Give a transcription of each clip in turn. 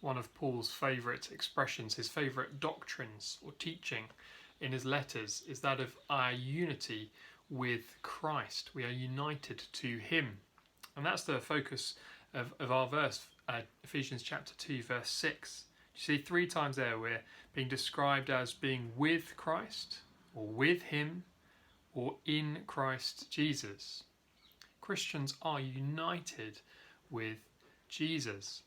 One of Paul's favourite expressions, his favourite doctrines or teaching in his letters, is that of our unity with Christ. We are united to him. And that's the focus of our verse, Ephesians chapter 2, verse 6. You see, 3 times there we're being described as being with Christ, or with him, or in Christ Jesus. Christians are united with Jesus.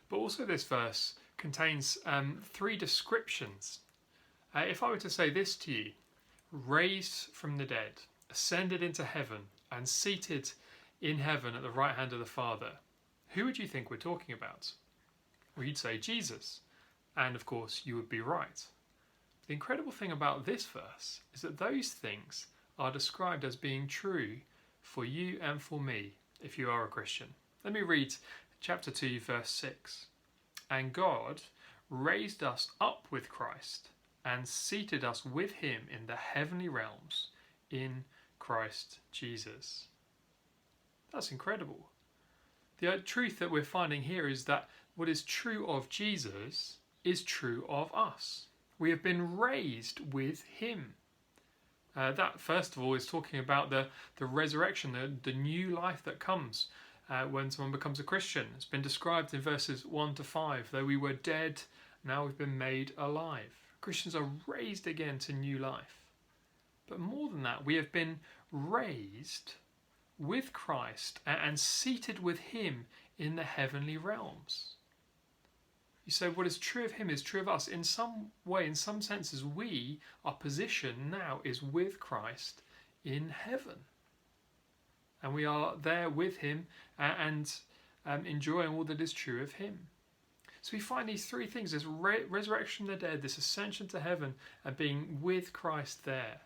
But also this verse contains 3 descriptions. If I were to say this to you, raised from the dead, ascended into heaven, and seated in heaven at the right hand of the Father, who would you think we're talking about? Well, you'd say Jesus. And of course, you would be right. The incredible thing about this verse is that those things are described as being true for you and for me, if you are a Christian. Let me read chapter 2, verse 6. And God raised us up with Christ and seated us with him in the heavenly realms in Christ Jesus. That's incredible. The truth that we're finding here is that what is true of Jesus is true of us. We have been raised with him. That, first of all, is talking about the resurrection, the new life that comes when someone becomes a Christian. It's been described in verses 1 to 5. Though we were dead, now we've been made alive. Christians are raised again to new life. But more than that, we have been raised with Christ and seated with him in the heavenly realms. You say what is true of him is true of us. In some way, in some senses, our position now is with Christ in heaven. And we are there with him and enjoying all that is true of him. So we find these 3 things, this resurrection from the dead, this ascension to heaven, and being with Christ there.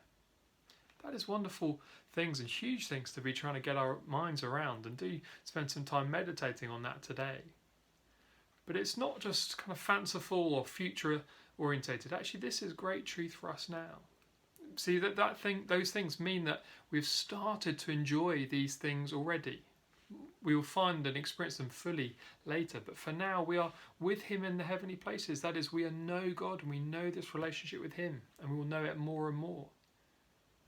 That is wonderful things and huge things to be trying to get our minds around, and do spend some time meditating on that today. But it's not just kind of fanciful or future orientated. Actually, this is great truth for us now. See, those things mean that we've started to enjoy these things already. We will find and experience them fully later. But for now, we are with him in the heavenly places. That is, we know God and we know this relationship with him, and we will know it more and more.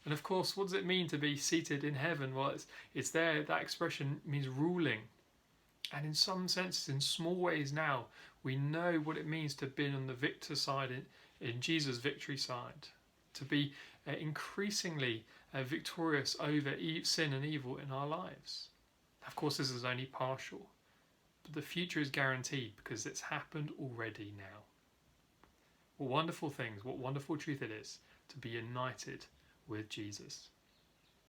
And of course, what does it mean to be seated in heaven? Well, it's there. That expression means ruling. And in some senses, in small ways now, we know what it means to be on the victor side, in Jesus' victory side. To be increasingly victorious over sin and evil in our lives. Of course, this is only partial, but the future is guaranteed because it's happened already now. What wonderful things, what wonderful truth it is to be united with Jesus.